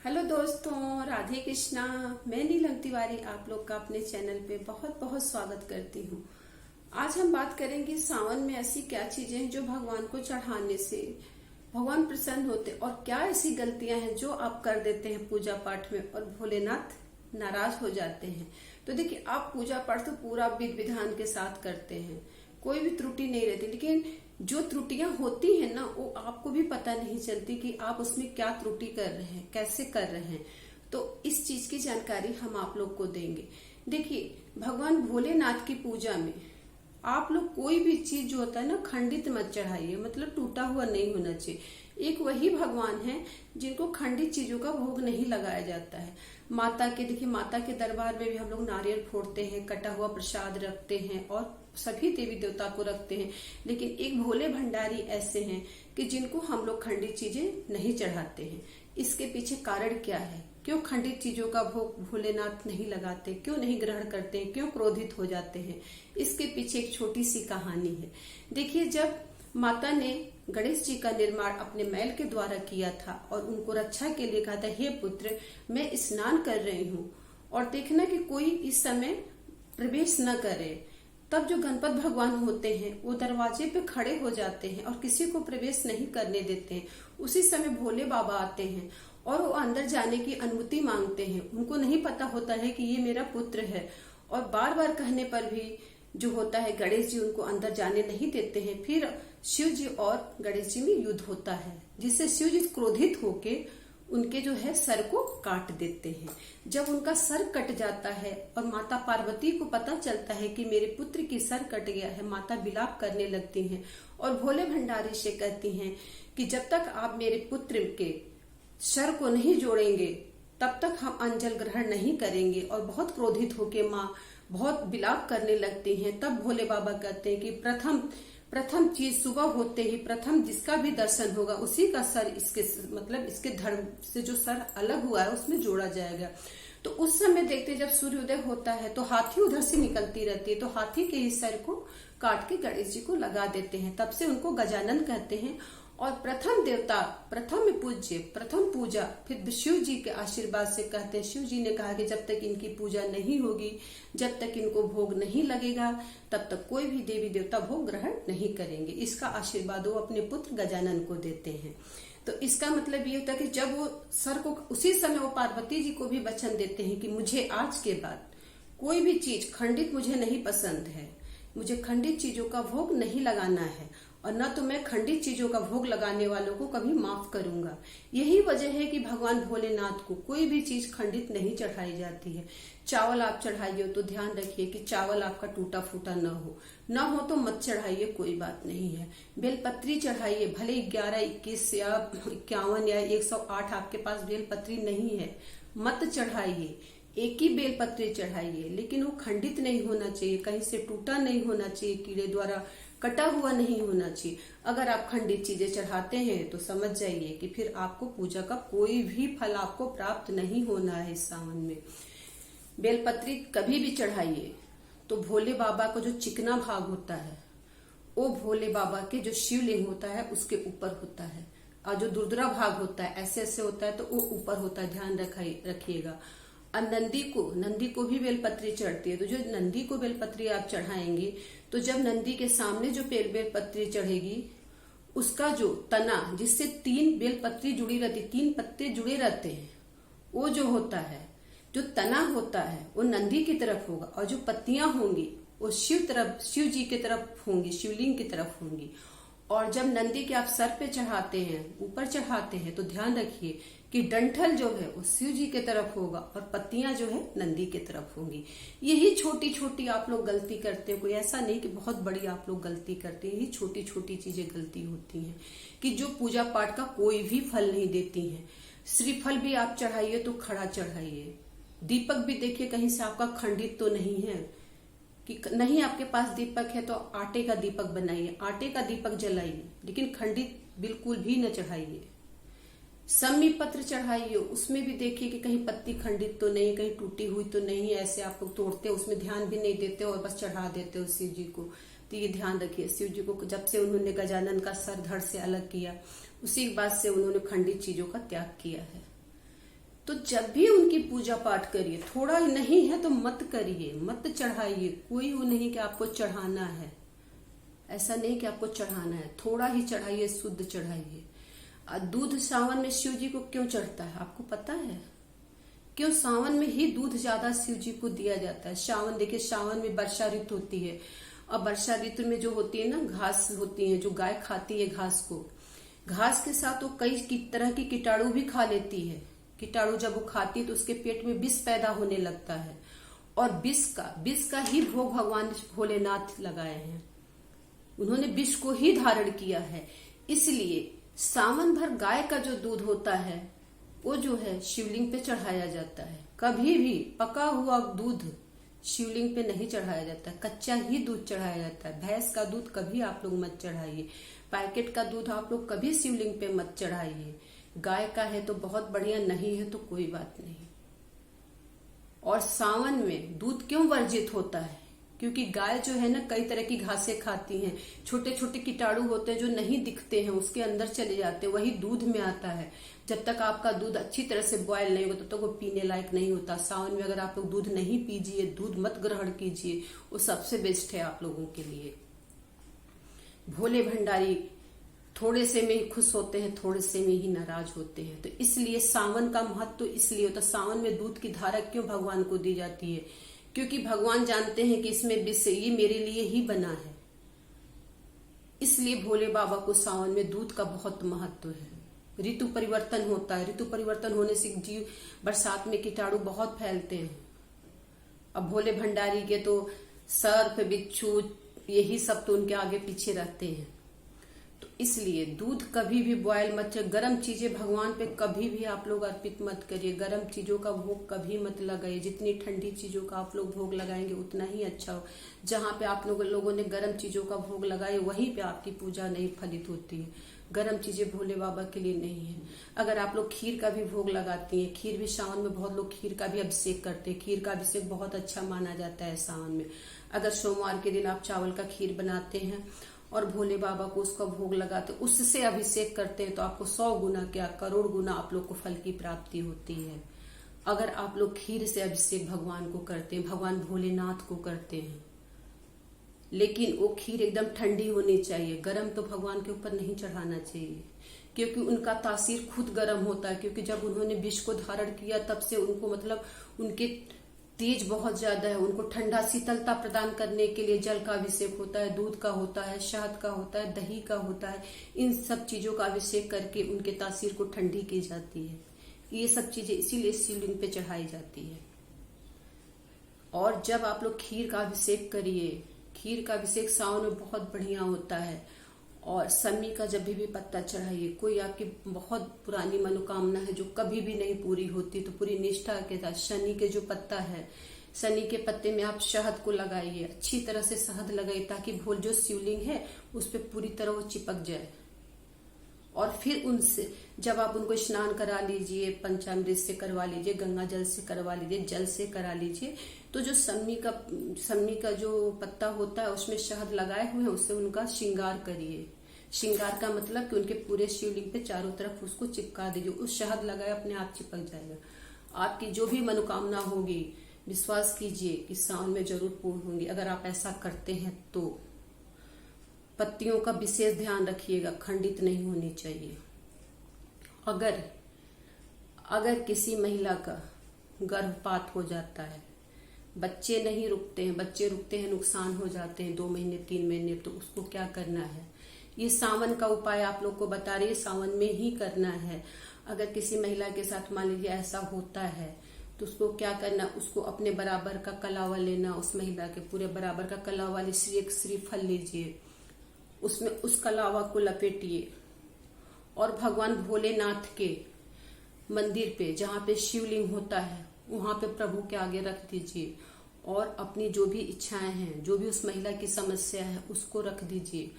Hello दोस्तों, राधे कृष्णा। मैं नीलम तिवारी आप लोग का अपने चैनल पे बहुत बहुत स्वागत करती हूँ। आज हम बात करेंगे सावन में ऐसी क्या चीजें हैं जो भगवान को चढ़ाने से भगवान प्रसन्न होते, और क्या ऐसी गलतियां हैं जो आप कर देते हैं पूजा पाठ में और भोलेनाथ नाराज हो जाते हैं। तो देखिए, आप पूजा पाठ तो पूरा विधि विधान के साथ करते हैं, कोई भी त्रुटि नहीं रहती, लेकिन जो त्रुटियां होती हैं ना, वो आपको भी पता नहीं चलती कि आप उसमें क्या त्रुटि कर रहे हैं, कैसे कर रहे हैं। तो इस चीज की जानकारी हम आप लोग को देंगे। देखिए, भगवान भोलेनाथ की पूजा में आप लोग कोई भी चीज जो होता है ना, खंडित मत चढ़ाइए, मतलब टूटा हुआ नहीं होना चाहिए। एक वही भगवान है जिनको खंडित चीजों का भोग नहीं लगाया जाता है। माता के देखिए, माता के दरबार में भी हम लोग नारियल फोड़ते हैं, कटा हुआ प्रसाद रखते हैं और सभी देवी देवता को रखते हैं, लेकिन एक भोले भंडारी ऐसे हैं कि जिनको हम लोग खंडित चीजें नहीं चढ़ाते हैं। इसके पीछे कारण क्या है? क्यों खंडित चीजों का भोग भोलेनाथ नहीं लगाते, क्यों नहीं ग्रहण करते, क्यों क्रोधित हो जाते हैं? इसके पीछे एक छोटी सी कहानी है। देखिए, जब माता ने गणेश जी का निर्माण अपने मैल के द्वारा किया था और उनको रक्षा के लिए कहा था, हे पुत्र, मैं स्नान कर रही हूँ और देखना कि कोई इस समय प्रवेश न करे। तब जो गणपत भगवान होते हैं वो दरवाजे पे खड़े हो जाते हैं और किसी को प्रवेश नहीं करने देते हैं। उसी समय भोले बाबा आते हैं और वो अंदर जाने की अनुमति मांगते हैं। उनको नहीं पता होता है कि ये मेरा पुत्र है, और बार बार कहने पर भी जो होता है, गणेश जी उनको अंदर जाने नहीं देते हैं। फिर शिव जी और गणेश जी में युद्ध होता है, जिससे शिव जी क्रोधित होके उनके जो है सर को काट देते हैं। जब उनका सर कट जाता है और माता पार्वती को पता चलता है कि मेरे पुत्र की सर कट गया है, माता विलाप करने लगती हैं और भोले भंडारी से कहती हैं कि जब तक आप मेरे पुत्र के सर को नहीं जोड़ेंगे तब तक हम अंजल ग्रहण नहीं करेंगे। और बहुत क्रोधित होके माँ बहुत विलाप करने लगती हैं। तब भोले बाबा कहते हैं कि प्रथम चीज सुबह होते ही प्रथम जिसका भी दर्शन होगा उसी का सर इसके मतलब इसके धर्म से जो सर अलग हुआ है उसमें जोड़ा जाएगा। तो उस समय देखते जब सूर्योदय होता है तो हाथी उधर से निकलती रहती है, तो हाथी के ही सर को काट के गणेश जी को लगा देते हैं। तब से उनको गजानन कहते हैं। और प्रथम देवता, प्रथम पूज्य, प्रथम पूजा फिर शिव जी के आशीर्वाद से कहते हैं। शिव जी ने कहा कि जब तक इनकी पूजा नहीं होगी, जब तक इनको भोग नहीं लगेगा, तब तक कोई भी देवी देवता भोग ग्रहण नहीं करेंगे। इसका आशीर्वाद वो अपने पुत्र गजानन को देते हैं। तो इसका मतलब ये होता है कि जब वो सर को, उसी समय वो पार्वती जी को भी वचन देते हैं कि मुझे आज के बाद कोई भी चीज खंडित मुझे नहीं पसंद है, मुझे खंडित चीजों का भोग नहीं लगाना है, और न तो मैं खंडित चीजों का भोग लगाने वालों को कभी माफ करूंगा। यही वजह है कि भगवान भोलेनाथ को कोई भी चीज खंडित नहीं चढ़ाई जाती है। चावल आप चढ़ाइए तो ध्यान रखिए कि चावल आपका टूटा फूटा न हो तो मत चढ़ाइए, कोई बात नहीं है। बेलपत्री चढ़ाइए, भले 11, 21 या 51 या 108 आपके पास बेलपत्री नहीं है, मत चढ़ाइए। एक ही बेलपत्री चढ़ाइए, लेकिन वो खंडित नहीं होना चाहिए, कहीं से टूटा नहीं होना चाहिए, कीड़े द्वारा कटा हुआ नहीं होना चाहिए। अगर आप खंडित चीजें चढ़ाते हैं तो समझ जाइए कि फिर आपको पूजा का कोई भी फल आपको प्राप्त नहीं होना है। इस सावन में बेलपत्री कभी भी चढ़ाइए तो भोले बाबा को जो चिकना भाग होता है वो भोले बाबा के जो शिवलिंग होता है उसके ऊपर होता है, और जो दुर्दरा भाग होता है ऐसे ऐसे होता है तो वो ऊपर होता है, ध्यान रखिएगा। और नंदी को भी बेलपत्री चढ़ती है। तो जो नंदी को बेलपत्री आप चढ़ाएंगे तो जब नंदी के सामने जो बेलपत्री चढ़ेगी उसका जो तना, जिससे 3 बेलपत्री जुड़ी रहती, 3 पत्ते जुड़े रहते हैं, वो जो होता है, जो तना होता है वो नंदी की तरफ होगा, और जो पत्तियां होंगी वो शिव जी की तरफ होंगी, शिवलिंग की तरफ होंगी। और जब नंदी के आप सर पे चढ़ाते हैं, ऊपर चढ़ाते हैं, तो ध्यान रखिए कि डंठल जो है वो शिव जी के तरफ होगा और पत्तियां जो है नंदी के तरफ होंगी। यही छोटी छोटी आप लोग गलती करते हैं, कोई ऐसा नहीं कि बहुत बड़ी आप लोग गलती करते हैं। यही छोटी छोटी चीजें गलती होती हैं कि जो पूजा पाठ का कोई भी फल नहीं देती हैं। श्रीफल भी आप चढ़ाइए तो खड़ा चढ़ाइए। दीपक भी देखिए कहीं से आपका खंडित तो नहीं है, कि नहीं आपके पास दीपक है तो आटे का दीपक बनाइए, आटे का दीपक जलाइए, लेकिन खंडित बिल्कुल भी न चढ़ाइए। सम्मी पत्र चढ़ाइए, उसमें भी देखिए कि कहीं पत्ती खंडित तो नहीं, कहीं टूटी हुई तो नहीं, ऐसे आप लोग तोड़ते हो, उसमें ध्यान भी नहीं देते और बस चढ़ा देते हो शिव जी को। तो ये ध्यान रखिए, शिव जी को जब से उन्होंने गजानन का सर धड़ से अलग किया, उसी के बाद से उन्होंने खंडित चीजों का त्याग किया है। तो जब भी उनकी पूजा पाठ करिए, थोड़ा नहीं है तो मत करिए, मत चढ़ाइए। कोई वो नहीं कि आपको चढ़ाना है, ऐसा नहीं कि आपको चढ़ाना है, थोड़ा ही चढ़ाइए, शुद्ध चढ़ाइए। दूध सावन में शिव जी को क्यों चढ़ता है आपको पता है? क्यों सावन में ही दूध ज्यादा शिव जी को दिया जाता है। सावन देखिए, सावन में वर्षा ऋतु होती है, और वर्षा ऋतु में जो होती है ना, घास होती है जो गाय खाती है घास को, घास के साथ वो कई तरह की कीटाणु भी खा लेती है। कीटाणु जब वो खाती है तो उसके पेट में विष पैदा होने लगता है, और विष का ही भोग भगवान भोलेनाथ लगाए हैं। उन्होंने विष को ही धारण किया है। इसलिए सावन भर गाय का जो दूध होता है वो जो है शिवलिंग पे चढ़ाया जाता है। कभी भी पका हुआ दूध शिवलिंग पे नहीं चढ़ाया जाता है, कच्चा ही दूध चढ़ाया जाता है। भैंस का दूध कभी आप लोग मत चढ़ाइए, पैकेट का दूध आप लोग कभी शिवलिंग पे मत चढ़ाइए। गाय का है तो बहुत बढ़िया, नहीं है तो कोई बात नहीं। और सावन में दूध क्यों वर्जित होता है? क्योंकि गाय जो है ना कई तरह की घासें खाती हैं, छोटे छोटे कीटाणु होते हैं जो नहीं दिखते हैं, उसके अंदर चले जाते हैं, वही दूध में आता है। जब तक आपका दूध अच्छी तरह से बॉयल नहीं होगा तब तक वो पीने लायक नहीं होता। सावन में अगर आप लोग दूध नहीं पीजिए, दूध मत ग्रहण कीजिए, वो सबसे बेस्ट है आप लोगों के लिए। भोले भंडारी थोड़े से में ही खुश होते हैं, थोड़े से में ही नाराज होते हैं। तो इसलिए सावन का महत्व इसलिए होता है। सावन में दूध की धारा क्यों भगवान को दी जाती है? क्योंकि भगवान जानते हैं कि इसमें विष, ये मेरे लिए ही बना है। इसलिए भोले बाबा को सावन में दूध का बहुत महत्व है। ऋतु परिवर्तन होता है, ऋतु परिवर्तन होने से जीव बरसात में कीटाणु बहुत फैलते हैं। अब भोले भंडारी के तो सर्प, बिच्छू, यही सब तो उनके आगे पीछे रहते हैं। तो इसलिए दूध कभी भी बॉयल मत, गर्म चीजें भगवान पे कभी भी आप लोग अर्पित मत करिए। गर्म चीजों का भोग कभी मत लगाइए। जितनी ठंडी चीजों का आप लोग भोग लगाएंगे उतना ही अच्छा हो। जहां पे आप लोगों ने गर्म चीजों का भोग लगाए वहीं पे आपकी पूजा नहीं फलित होती है। गर्म चीजें भोले बाबा के लिए नहीं है। अगर आप लोग खीर का भी भोग लगाती हैं, खीर भी सावन में बहुत लोग खीर का भी अभिषेक करते हैं। खीर का अभिषेक बहुत अच्छा माना जाता है सावन में। अगर सोमवार के दिन आप चावल का खीर बनाते हैं और भोले बाबा को उसका भोग लगाते, उससे अभिषेक करते हैं, तो आपको 100 गुना क्या करोड़ गुना आप लोग को फल की प्राप्ति होती है। अगर आप लोग खीर से अभिषेक भगवान को करते हैं, भगवान भोलेनाथ को करते हैं, लेकिन वो खीर एकदम ठंडी होनी चाहिए। गर्म तो भगवान के ऊपर नहीं चढ़ाना चाहिए, क्योंकि उनका तासीर खुद गर्म होता है। क्योंकि जब उन्होंने विष को धारण किया तब से उनको मतलब उनके तेज बहुत ज्यादा है। उनको ठंडा शीतलता प्रदान करने के लिए जल का अभिषेक होता है, दूध का होता है, शहद का होता है, दही का होता है। इन सब चीजों का अभिषेक करके उनके तासीर को ठंडी की जाती है। ये सब चीजें इसीलिए शिवलिंग पे चढ़ाई जाती है। और जब आप लोग खीर का अभिषेक करिए, खीर का अभिषेक सावन में बहुत बढ़िया होता है। और शमी का जब भी पत्ता चढ़ाइए, कोई आपकी बहुत पुरानी मनोकामना है जो कभी भी नहीं पूरी होती, तो पूरी निष्ठा के साथ शनि के जो पत्ता है, शनि के पत्ते में आप शहद को लगाइए, अच्छी तरह से शहद लगाइए, ताकि भोल जो शिवलिंग है उस पर पूरी तरह वो चिपक जाए। और फिर उनसे जब आप उनको स्नान करा लीजिए, पंचामृत से करवा लीजिए, गंगा जल से करवा लीजिए, जल से करा लीजिए, तो जो शमी का जो पत्ता होता है उसमें शहद लगाए हुए हैं, उससे उनका श्रृंगार करिए। श्रृंगार का मतलब कि उनके पूरे शिवलिंग पे चारों तरफ उसको चिपका दीजिए। उस शहद लगाए अपने आप चिपक जाएगा। आपकी जो भी मनोकामना होगी, विश्वास कीजिए कि सावन में जरूर पूर्ण होंगी। अगर आप ऐसा करते हैं तो पत्तियों का विशेष ध्यान रखिएगा, खंडित नहीं होनी चाहिए। अगर किसी महिला का गर्भपात हो जाता है, बच्चे नहीं रुकते हैं, बच्चे रुकते हैं नुकसान हो जाते हैं 2 महीने 3 महीने, तो उसको क्या करना है? ये सावन का उपाय आप लोग को बता रही है, सावन में ही करना है। अगर किसी महिला के साथ मान लीजिए ऐसा होता है तो उसको क्या करना, उसको अपने बराबर का कलावा लेना, उस महिला के पूरे बराबर का कलावा लीजिए, एक श्रीफल लीजिए, उसमें उस कलावा को लपेटिए और भगवान भोलेनाथ के मंदिर पे जहाँ पे शिवलिंग होता है वहां पे प्रभु के आगे रख दीजिए और अपनी जो भी इच्छाएं हैं, जो भी उस महिला की समस्या है उसको रख दीजिए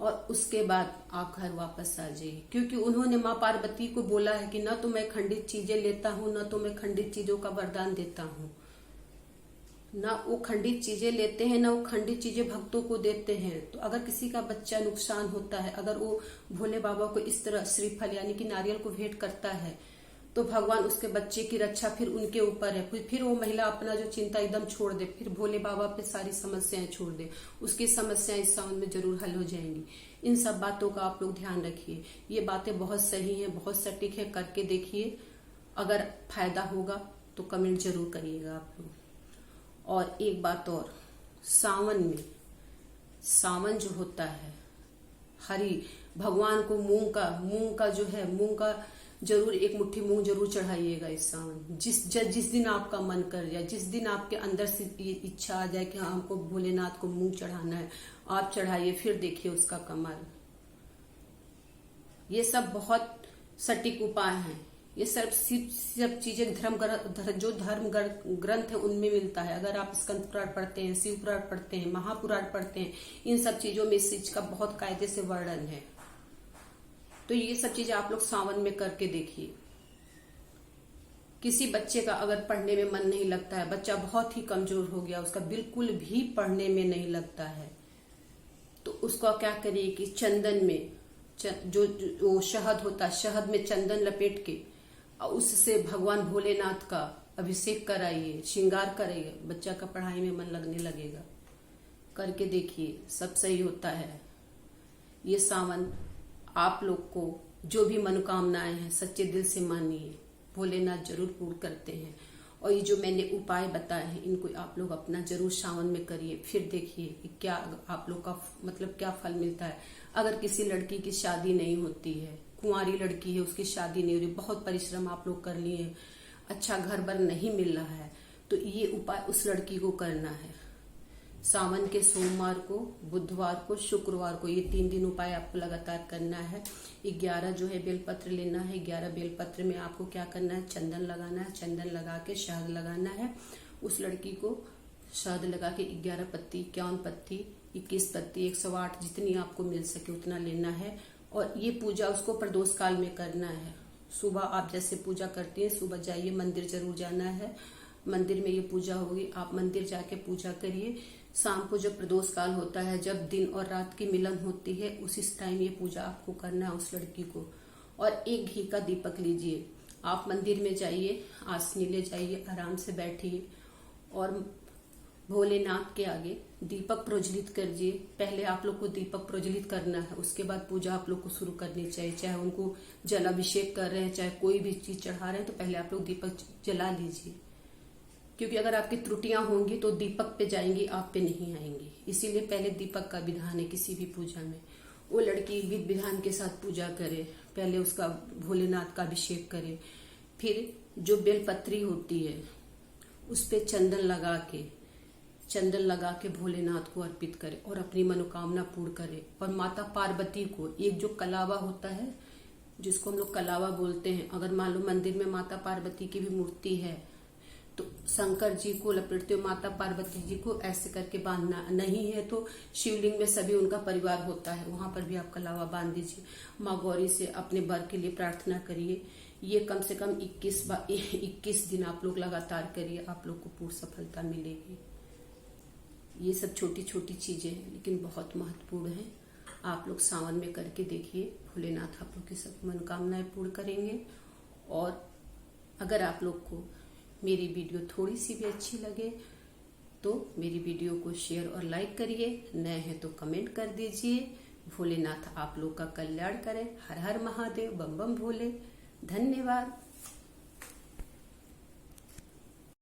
और उसके बाद आप घर वापस आ जाइए। क्योंकि उन्होंने माँ पार्वती को बोला है कि न तो मैं खंडित चीजें लेता हूँ, न तो मैं खंडित चीजों का वरदान देता हूँ। ना वो खंडित चीजें लेते हैं, ना वो खंडित चीजें भक्तों को देते हैं। तो अगर किसी का बच्चा नुकसान होता है, अगर वो भोले बाबा को इस तरह श्रीफल यानी कि नारियल को भेंट करता है, तो भगवान उसके बच्चे की रक्षा फिर उनके ऊपर है। फिर वो महिला अपना जो चिंता एकदम छोड़ दे, फिर भोले बाबा पे सारी समस्याएं छोड़ दे, उसकी समस्याएं इस सावन में जरूर हल हो जाएंगी। इन सब बातों का आप लोग ध्यान रखिए। ये बातें बहुत सही हैं, बहुत सटीक है, करके देखिए। अगर फायदा होगा तो कमेंट जरूर करिएगा आप लोग। और एक बात और, सावन में, सावन जो होता है, हरी भगवान को मूंग का जो है, मूंग का जरूर एक मुट्ठी मूंग जरूर चढ़ाइएगा इस सावन। जिस दिन आपका मन कर जाए, जिस दिन आपके अंदर से ये इच्छा आ जाए कि हाँ हमको भोलेनाथ को मूंग चढ़ाना है, आप चढ़ाइए, फिर देखिए उसका कमाल। ये सब बहुत सटीक उपाय हैं। ये सब चीजें जो धर्म ग्रंथ है उनमें मिलता है। अगर आप स्कंद पुराण पढ़ते हैं, शिव पुराण पढ़ते हैं, महापुराण पढ़ते हैं, इन सब चीजों में इस चीज का बहुत कायदे से वर्णन है। तो ये सब चीजें आप लोग सावन में करके देखिए। किसी बच्चे का अगर पढ़ने में मन नहीं लगता है, बच्चा बहुत ही कमजोर हो गया, उसका बिल्कुल भी पढ़ने में नहीं लगता है, तो उसका क्या करिए कि चंदन में जो शहद होता है, शहद में चंदन लपेट के उससे भगवान भोलेनाथ का अभिषेक कराइए, श्रृंगार कराइए, बच्चा का पढ़ाई में मन लगने लगेगा। करके देखिए, सब सही होता है। ये सावन आप लोग को जो भी मनोकामनाएं हैं सच्चे दिल से मानिए, भोलेनाथ जरूर पूर्ण करते हैं। और ये जो मैंने उपाय बताए हैं, इनको आप लोग अपना जरूर सावन में करिए, फिर देखिए कि क्या आप लोग का मतलब क्या फल मिलता है। अगर किसी लड़की की शादी नहीं होती है, कुंवारी लड़की है, उसकी शादी नहीं हो रही, बहुत परिश्रम आप लोग कर लिए, अच्छा घर बर नहीं मिल रहा है, तो ये उपाय उस लड़की को करना है। सावन के सोमवार को, बुधवार को, शुक्रवार को, ये 3 दिन उपाय आपको लगातार करना है। 11 जो है बेलपत्र लेना है। 11 बेलपत्र में आपको क्या करना है, चंदन लगाना है। चंदन लगा के शहद लगाना है। उस लड़की को शहद लगा के 11 पत्ती, 51 पत्ती, 21 पत्ती, 108 जितनी आपको मिल सके उतना लेना है। और ये पूजा उसको प्रदोष काल में करना है। सुबह आप जैसे पूजा करती हैं, सुबह जाइए, मंदिर जरूर जाना है, मंदिर में ये पूजा होगी, आप मंदिर जाके पूजा करिए। शाम को जब प्रदोष काल होता है, जब दिन और रात की मिलन होती है, उसी टाइम ये पूजा आपको करना है उस लड़की को। और एक घी का दीपक लीजिए, आप मंदिर में जाइए, आसनी ले जाइए, आराम से बैठिए और भोलेनाथ के आगे दीपक प्रज्वलित करिए। पहले आप लोग को दीपक प्रज्वलित करना है, उसके बाद पूजा आप लोग को शुरू करनी चाहिए। चाहे उनको जलाभिषेक कर रहे हैं, चाहे कोई भी चीज चढ़ा रहे हैं, तो पहले आप लोग दीपक जला लीजिए। क्योंकि अगर आपकी त्रुटियां होंगी तो दीपक पे जाएंगी, आप पे नहीं आएंगी। इसीलिए पहले दीपक का विधान है किसी भी पूजा में। वो लड़की विधि विधान के साथ पूजा करे, पहले उसका भोलेनाथ का अभिषेक करे, फिर जो बेलपत्री होती है उस पे चंदन लगा के भोलेनाथ को अर्पित करे और अपनी मनोकामना पूर्ण करे। और माता पार्वती को एक जो कलावा होता है, जिसको हम लोग कलावा बोलते हैं, अगर मान लो मंदिर में माता पार्वती की भी मूर्ति है तो शंकर जी को लपेटते हुए माता पार्वती जी को ऐसे करके बांधना, नहीं है तो शिवलिंग में सभी उनका परिवार होता है, वहां पर भी आप कलावा बांध दीजिए। माँ गौरी से अपने वर के लिए प्रार्थना करिए। ये कम से कम 21 दिन आप लोग लगातार करिए, आप लोग को पूर्ण सफलता मिलेगी। ये सब छोटी छोटी चीजें हैं लेकिन बहुत महत्वपूर्ण है। आप लोग सावन में करके देखिए, भोलेनाथ आप लोग की सब मनोकामनाएं पूर्ण करेंगे। और अगर आप लोग को मेरी वीडियो थोड़ी सी भी अच्छी लगे तो मेरी वीडियो को शेयर और लाइक करिए। नए हैं तो कमेंट कर दीजिए। भोलेनाथ आप लोग का कल्याण करें। हर हर महादेव, बम बम भोले। धन्यवाद।